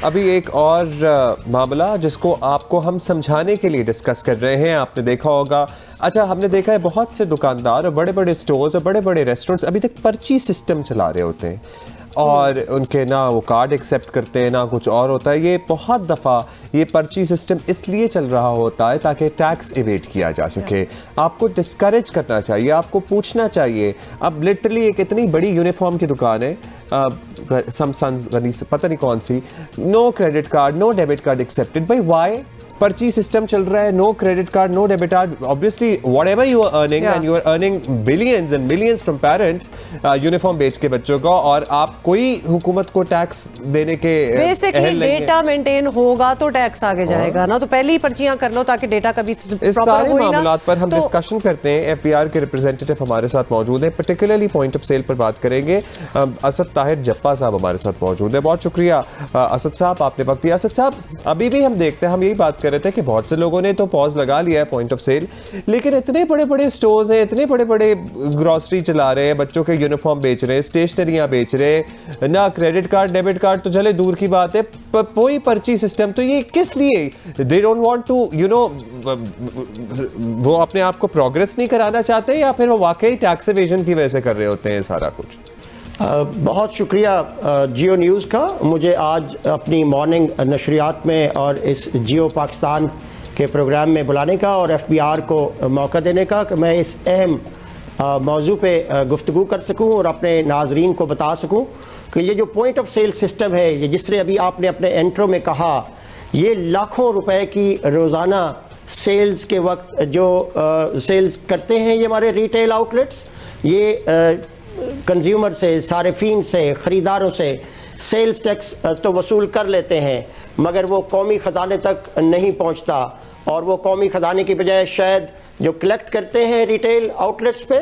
अभी एक और मामला जिसको आपको हम समझाने के लिए डिस्कस कर रहे हैं। आपने देखा होगा, अच्छा हमने देखा है बहुत से दुकानदार और बड़े बड़े स्टोर्स और बड़े बड़े रेस्टोरेंट्स अभी तक पर्ची सिस्टम चला रहे होते हैं और उनके ना वो कार्ड एक्सेप्ट करते हैं ना कुछ और होता है। ये बहुत दफ़ा ये पर्ची सिस्टम इसलिए चल रहा होता है ताकि टैक्स इवेट किया जा सके। आपको डिस्करेज करना चाहिए, आपको पूछना चाहिए। अब लिटरली एक इतनी बड़ी यूनिफॉर्म की दुकान है, समसन्स गनी पता नहीं कौन सी, no credit card no debit card accepted. भाई वाई? पर्ची सिस्टम चल रहा है, no credit card no debit card. Obviously whatever you are earning and you are earning billions and millions from parents uniform बेच के बच्चों को, और आप कोई हुकूमत को टैक्स देने के बेसिकली डेटा मेंटेन होगा तो टैक्स आगे जाएगा ना, तो पहले ही पर्चियां कर लो ताकि डेटा कभी इस सारे मामलात पर हम डिस्कशन करते हैं। एफबीआर के रिप्रेजेंटेटिव हमारे साथ मौजूद हैं, पर्टिकुलरली पॉइंट ऑफ सेल पर बात करेंगे। असद ताहिर जप्पा साहब हमारे साथ मौजूद है। बहुत शुक्रिया असद साहब, आपने वक्त दिया। असद साहब, अभी भी हम देखते हैं, हम यही बात रहते हैं कि बहुत से लोगों ने तो पॉज लगा लिया है पॉइंट ऑफ सेल, लेकिन इतने बड़े बड़े स्टोर्स हैं, इतने बड़े बड़े ग्रोसरी चला रहे हैं, बच्चों के यूनिफॉर्म बेच रहे हैं, स्टेशनरियां बेच रहे हैं, ना क्रेडिट कार्ड डेबिट कार्ड तो चले दूर की बात है, कोई पर्ची सिस्टम। तो ये किस लिए? दे डोंट वांट टू वो अपने आप को प्रोग्रेस नहीं कराना चाहते, या फिर वो वाकई टैक्स एवेजन की वजह से कर रहे होते हैं सारा कुछ? बहुत शुक्रिया जियो न्यूज़ का, मुझे आज अपनी मॉर्निंग नशरियात में और इस जियो पाकिस्तान के प्रोग्राम में बुलाने का और एफबीआर को मौका देने का कि मैं इस अहम मौजू पे गुफ्तगू कर सकूं और अपने नाजरीन को बता सकूं कि ये जो पॉइंट ऑफ सेल सिस्टम है, ये जिस तरह अभी आपने अपने इंट्रो में कहा, ये लाखों रुपए की रोज़ाना सेल्स के वक्त जो सेल्स करते हैं ये हमारे रिटेल आउटलेट्स, ये कंज्यूमर से, सारिफीन से, ख़रीदारों से सेल्स टैक्स तो वसूल कर लेते हैं, मगर वो कौमी ख़जाने तक नहीं पहुंचता, और वो कौमी ख़जाने की बजाय शायद जो कलेक्ट करते हैं रिटेल आउटलेट्स पे,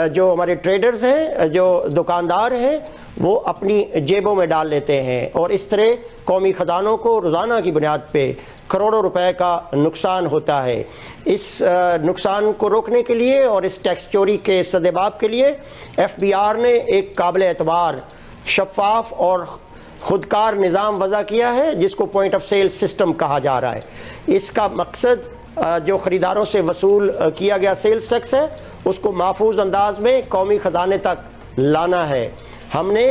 जो हमारे ट्रेडर्स हैं, जो दुकानदार हैं, वो अपनी जेबों में डाल लेते हैं, और इस तरह कौमी ख़जानों को रोज़ाना की बुनियाद पे करोड़ों रुपए का नुकसान होता है। इस नुकसान को रोकने के लिए और इस टैक्स चोरी के सदेबाब के लिए एफबीआर ने एक काबिल एतबार, शफाफ और खुदकार निज़ाम वज़ा किया है जिसको पॉइंट ऑफ सेल सिस्टम कहा जा रहा है। इसका मकसद जो ख़रीदारों से वसूल किया गया सेल्स टैक्स है उसको महफूज अंदाज में कौमी ख़जाने तक लाना है। हमने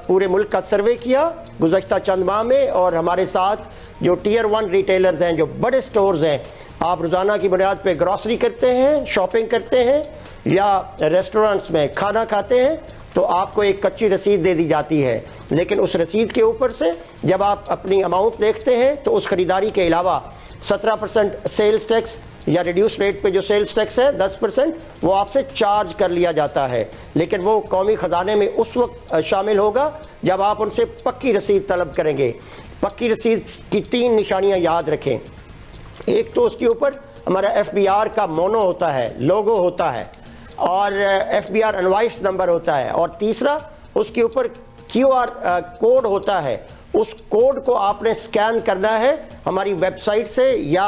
पूरे मुल्क का सर्वे किया गुज़श्ता चंद माह में, और हमारे साथ जो टीयर 1 रिटेलर्स हैं, जो बड़े स्टोर्स हैं, आप रोज़ाना की बुनियाद पे ग्रॉसरी करते हैं, शॉपिंग करते हैं या रेस्टोरेंट्स में खाना खाते हैं, तो आपको एक कच्ची रसीद दे दी जाती है, लेकिन उस रसीद के ऊपर से जब आप अपनी अमाउंट देखते हैं तो उस ख़रीदारी के अलावा 17% सेल्स टैक्स या रिड्यूस रेट पे जो सेल्स टैक्स है 10%, वो आपसे चार्ज कर लिया जाता है, लेकिन वो कौमी ख़जाने में उस वक्त शामिल होगा जब आप उनसे पक्की रसीद तलब करेंगे। पक्की रसीद की 3 निशानियां याद रखें। एक तो उसके ऊपर हमारा एफबीआर का मोनो होता है, लोगो होता है, और एफबीआर इनवॉइस नंबर होता है, और तीसरा उसके ऊपर क्यूआर कोड होता है। उस कोड को आपने स्कैन करना है हमारी वेबसाइट से, या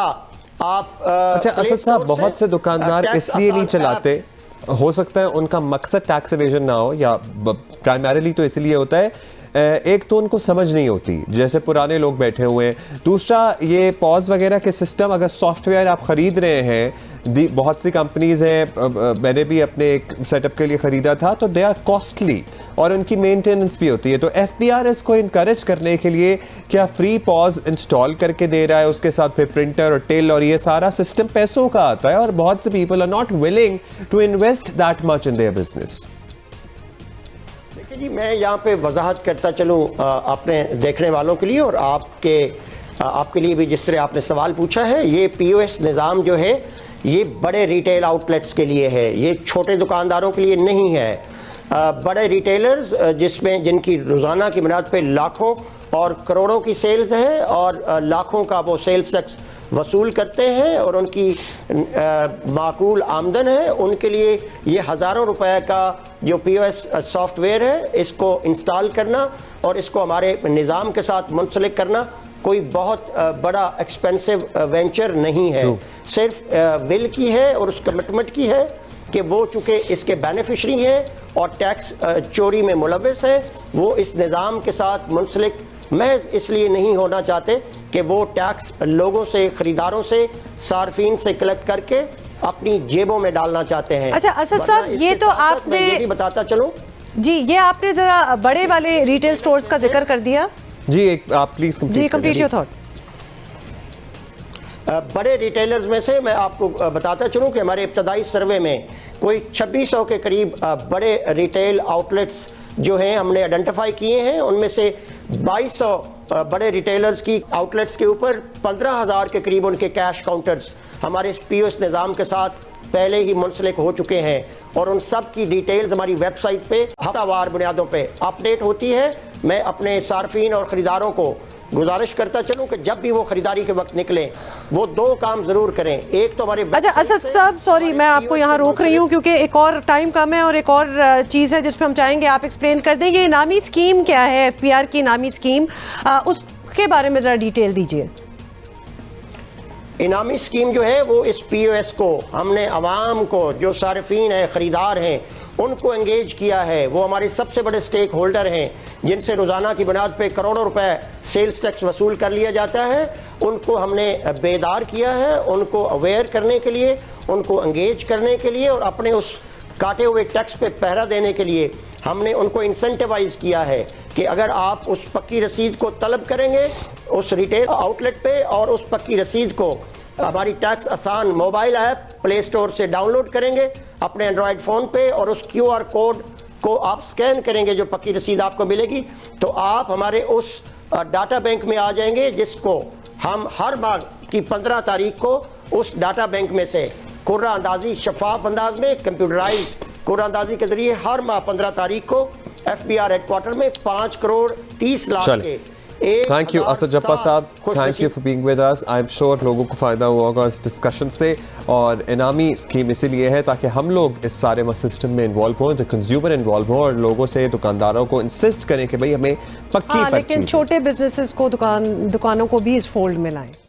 आप अच्छा असद साहब, बहुत से दुकानदार इसलिए नहीं चलाते, हो सकता है उनका मकसद टैक्स एवेजन ना हो, या प्राइमरीली तो इसलिए होता है, एक तो उनको समझ नहीं होती, जैसे पुराने लोग बैठे हुए हैं। दूसरा, ये पॉज वगैरह के सिस्टम, अगर सॉफ्टवेयर आप ख़रीद रहे हैं, बहुत सी कंपनीज हैं, मैंने भी अपने एक सेटअप के लिए ख़रीदा था, तो दे आर कॉस्टली और उनकी मेंटेनेंस भी होती है। तो एफबीआर इसको इनकरेज करने के लिए क्या फ्री पॉज इंस्टॉल करके दे रहा है, उसके साथ फिर प्रिंटर और टिल और ये सारा सिस्टम पैसों का आता है, और बहुत से people are not willing to invest that much in their business. जी, मैं यहाँ पे वजाहत करता चलूँ अपने देखने वालों के लिए और आपके लिए भी, जिस तरह आपने सवाल पूछा है। ये पीओएस निज़ाम जो है ये बड़े रिटेल आउटलेट्स के लिए है, ये छोटे दुकानदारों के लिए नहीं है। बड़े रिटेलर्स जिनकी रोज़ाना की बुनियाद पे लाखों और करोड़ों की सेल्स है, और लाखों का वो सेल्स टैक्स वसूल करते हैं, और उनकी माकूल आमदन है, उनके लिए ये हज़ारों रुपए का जो पीओएस सॉफ्टवेयर है, इसको इंस्टॉल करना और इसको हमारे निज़ाम के साथ मुंसलिक करना कोई बहुत बड़ा एक्सपेंसिव वेंचर नहीं है। सिर्फ विल की है और उस कमिटमेंट की है कि वो चूँकि इसके बेनिफिशरी हैं और टैक्स चोरी में मुलविस है, वो इस निज़ाम के साथ मुंसलिक महज इसलिए नहीं होना चाहते कि वो टैक्स लोगों से, खरीदारों से, सार्फिन से कलेक्ट करके अपनी जेबों में डालना चाहते हैं। अच्छा असद साहब, ये तो आपने ये भी बताता चलूं जी, ये आपने जरा बड़े वाले रिटेल स्टोर्स का जिक्र कर दिया जी, एक आप प्लीज कंप्लीट योर थॉट। बड़े रिटेलर्स में से मैं आपको बताता चलूं कि हमारे इब्तदाई सर्वे में कोई 2600 के करीब बड़े रिटेल आउटलेट्स जो हैं हमने आइडेंटिफाई किए हैं। उनमें से 2200 बड़े रिटेलर्स की आउटलेट्स के ऊपर 15,000 के करीब उनके कैश काउंटर्स हमारे POS निज़ाम के साथ पहले ही मुंसलिक हो चुके हैं और उन सब की डिटेल्स हमारी वेबसाइट पे हफ्तावार बुनियादों पे अपडेट होती है। मैं अपने सार्फिन और ख़रीदारों को गुजारिश करता चलूं कि जब भी वो खरीदारी के वक्त निकले वो 2 काम जरूर करें। एक तो हमारे अच्छा असद साहब, सॉरी मैं आपको यहाँ रोक रही हूँ क्योंकि एक और टाइम कम है और एक और चीज़ है जिसपे हम चाहेंगे आप एक्सप्लेन कर दें। ये इनामी स्कीम क्या है, FPR की इनामी स्कीम, उसके बारे में ज़रा डिटेल दीजिए। इनामी स्कीम जो है वो इस POS को हमने आवाम को, जो सार्फिन है, ख़रीदार हैं, उनको एंगेज किया है। वो हमारे सबसे बड़े स्टेक होल्डर हैं जिनसे रोज़ाना की बुनियाद पे करोड़ों रुपए सेल्स टैक्स वसूल कर लिया जाता है। उनको हमने बेदार किया है, उनको अवेयर करने के लिए, उनको एंगेज करने के लिए और अपने उस काटे हुए टैक्स पे पहरा देने के लिए हमने उनको इंसेंटिवाइज किया है कि अगर आप उस पक्की रसीद को तलब करेंगे उस रिटेल आउटलेट पे और उस पक्की रसीद को हमारी टैक्स आसान मोबाइल ऐप प्ले स्टोर से डाउनलोड करेंगे अपने एंड्रॉयड फ़ोन पे और उस QR कोड को आप स्कैन करेंगे जो पक्की रसीद आपको मिलेगी, तो आप हमारे उस डाटा बैंक में आ जाएंगे जिसको हम हर माह की 15 तारीख को उस डाटा बैंक में से कुर्रा अंदाजी शफाफ अंदाज में कंप्यूटराइज कुर्रा अंदाजी के जरिए हर माह 15 तारीख को FBR हेडक्वार्टर में 5 करोड़ 30 लाख के थैंक यू असद जब्बार साहब, thank you for being with us. I am sure लोगों को फ़ायदा हुआ होगा इस डिस्कशन से। और इनामी स्कीम इसीलिए है ताकि हम लोग इस सारे सिस्टम में इन्वॉल्व हों, जो कंज्यूमर इन्वॉल्व हों और लोगों से, दुकानदारों को इंसिस्ट करें कि भाई हमें पक्की लेकिन छोटे बिजनेसेस को, दुकानों को भी इस फोल्ड में लाएं।